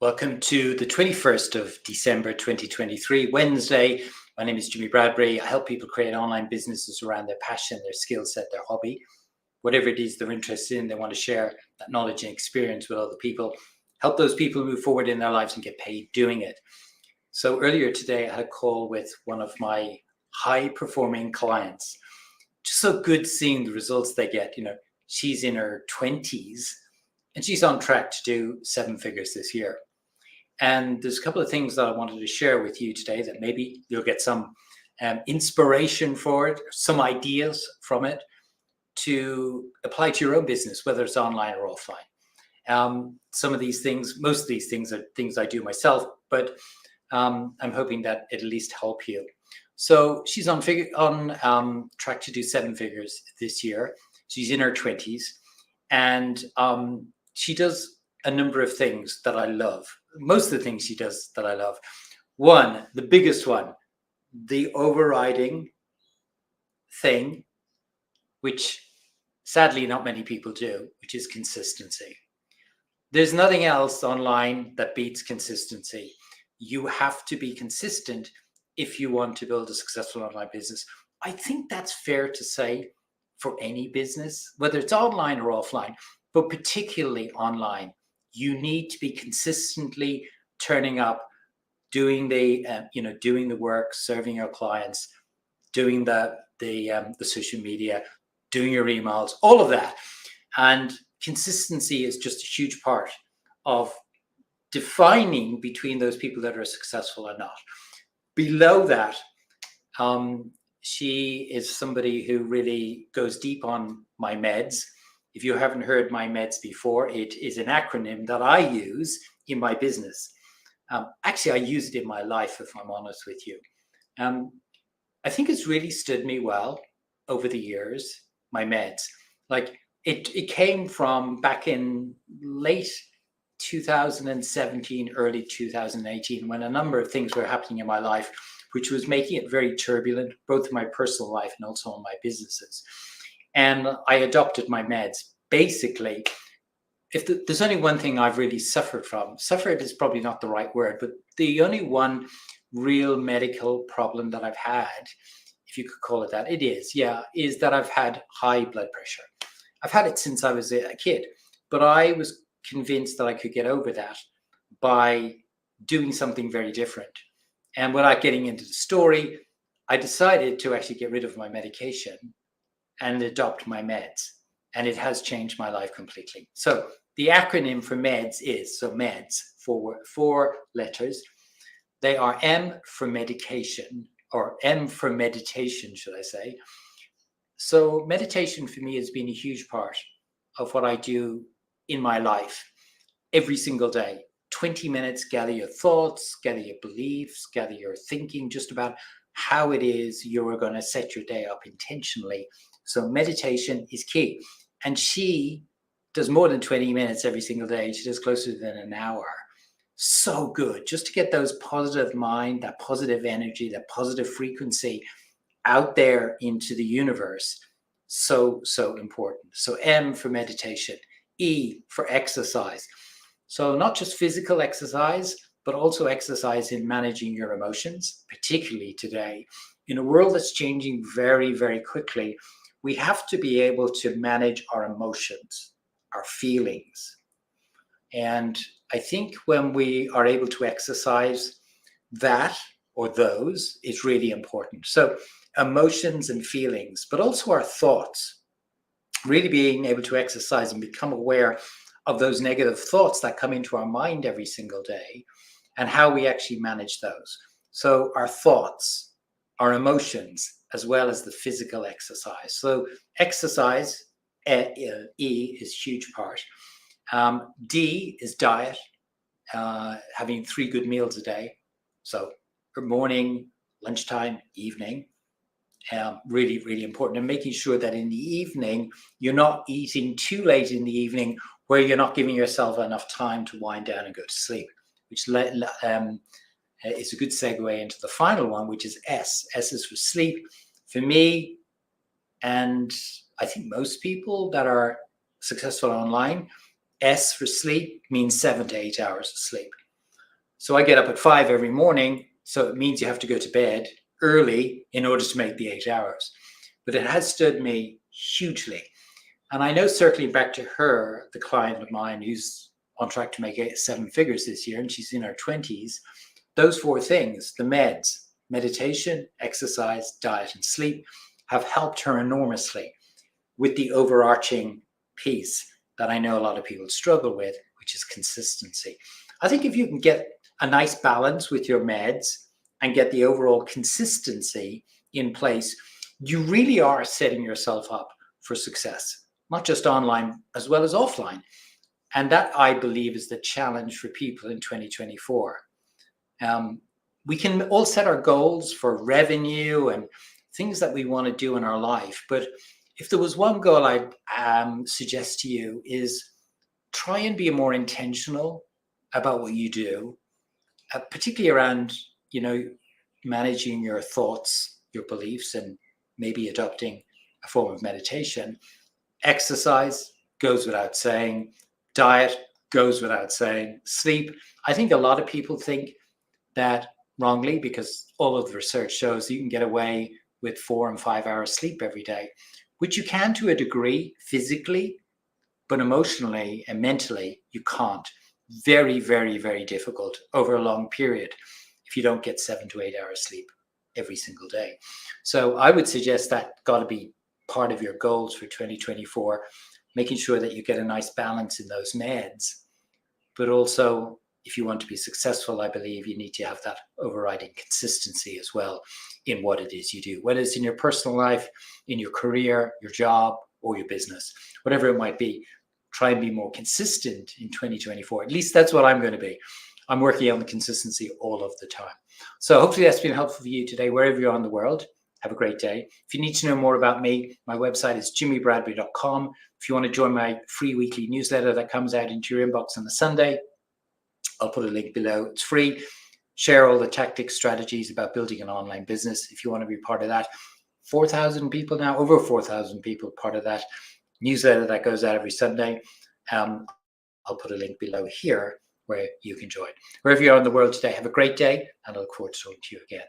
Welcome to the 21st of December 2023, Wednesday. My name is Jimmy Bradbury. I help people create online businesses around their passion, their skill set, their hobby. Whatever it is they're interested in, they want to share that knowledge and experience with other people. Help those people move forward in their lives and get paid doing it. So earlier today, I had a call with one of my high-performing clients. Just so good seeing the results they get. She's in her 20s and she's on track to do 7 figures this year. And there's a couple of things that I wanted to share with you today that maybe you'll get some inspiration for it, some ideas from it to apply to your own business, whether it's online or offline. Some of these things, most of these things are things I do myself, but I'm hoping that it'll at least help you. So she's on track to do 7 figures this year. She's in her 20s, and she does a number of things that I love. Most of the things she does that I love. One, the biggest one, the overriding thing, which sadly not many people do, which is consistency. There's nothing else online that beats consistency. You have to be consistent if you want to build a successful online business. I think that's fair to say for any business, whether it's online or offline, but particularly online. You need to be consistently turning up, doing the work, serving your clients, doing the social media, doing your emails, all of that. And consistency is just a huge part of defining between those people that are successful or not. Below that, she is somebody who really goes deep on my meds. If you haven't heard my meds before, it is an acronym that I use in my business. Actually, I use it in my life, if I'm honest with you. I think it's really stood me well over the years, my meds. Like it came from back in late 2017, early 2018, when a number of things were happening in my life, which was making it very turbulent, both in my personal life and also in my businesses. And I adopted my meds. Basically, there's only one thing I've really suffered from, suffered is probably not the right word, but the only one real medical problem that I've had, if you could call it that, is that I've had high blood pressure. I've had it since I was a kid, but I was convinced that I could get over that by doing something very different. And without getting into the story, I decided to actually get rid of my medication and adopt my meds. And it has changed my life completely. So the acronym for meds is, meds, four letters. They are M for medication, or M for meditation, should I say. So meditation for me has been a huge part of what I do in my life every single day. 20 minutes, gather your thoughts, gather your beliefs, gather your thinking just about how it is you're going to set your day up intentionally. So meditation is key. And she does more than 20 minutes every single day. She does closer than an hour. So good. Just to get those positive mind, that positive energy, that positive frequency out there into the universe. So important. So M for meditation. E for exercise. So not just physical exercise, but also exercise in managing your emotions, particularly today. In a world that's changing very, very quickly, we have to be able to manage our emotions, our feelings. And I think when we are able to exercise that or those, it's really important. So emotions and feelings, but also our thoughts, really being able to exercise and become aware of those negative thoughts that come into our mind every single day and how we actually manage those. So our thoughts, our emotions, as well as the physical exercise. So exercise, E is huge part. D is diet, having 3 good meals a day. So morning, lunchtime, evening. Really, really important. And making sure that in the evening, you're not eating too late in the evening where you're not giving yourself enough time to wind down and go to sleep, which is a good segue into the final one, which is S. S is for sleep. For me, and I think most people that are successful online, S for sleep means 7 to 8 hours of sleep. So I get up at 5 every morning. So it means you have to go to bed early in order to make the 8 hours. But it has stood me hugely. And I know, circling back to her, the client of mine who's on track to make 7 figures this year, and she's in her 20s, those 4 things, the meds, meditation, exercise, diet, and sleep, have helped her enormously with the overarching piece that I know a lot of people struggle with, which is consistency. I think if you can get a nice balance with your meds and get the overall consistency in place, you really are setting yourself up for success, not just online as well as offline. And that, I believe, is the challenge for people in 2024. We can all set our goals for revenue and things that we want to do in our life. But if there was one goal I'd suggest to you, is try and be more intentional about what you do, particularly around, managing your thoughts, your beliefs, and maybe adopting a form of meditation. Exercise goes without saying. Diet goes without saying. Sleep. I think a lot of people think that wrongly, because all of the research shows you can get away with 4 and 5 hours sleep every day, which you can to a degree physically, but emotionally and mentally you can't. Very, very, very difficult over a long period if you don't get 7 to 8 hours sleep every single day. So I would suggest that got to be part of your goals for 2024, making sure that you get a nice balance in those meds. But also, if you want to be successful, I believe you need to have that overriding consistency as well in what it is you do, whether it's in your personal life, in your career, your job, or your business, whatever it might be. Try and be more consistent in 2024. At least that's what I'm going to be. I'm working on the consistency all of the time. So hopefully that's been helpful for you today, wherever you're in the world. Have a great day. If you need to know more about me, my website is jimmybradbury.com. If you want to join my free weekly newsletter that comes out into your inbox on a Sunday, I'll put a link below. It's free. Share all the tactics, strategies about building an online business. If you want to be part of that, 4,000 people now, over 4,000 people part of that newsletter that goes out every Sunday. I'll put a link below here where you can join. Wherever you are in the world today, have a great day, and I look forward to talking to you again.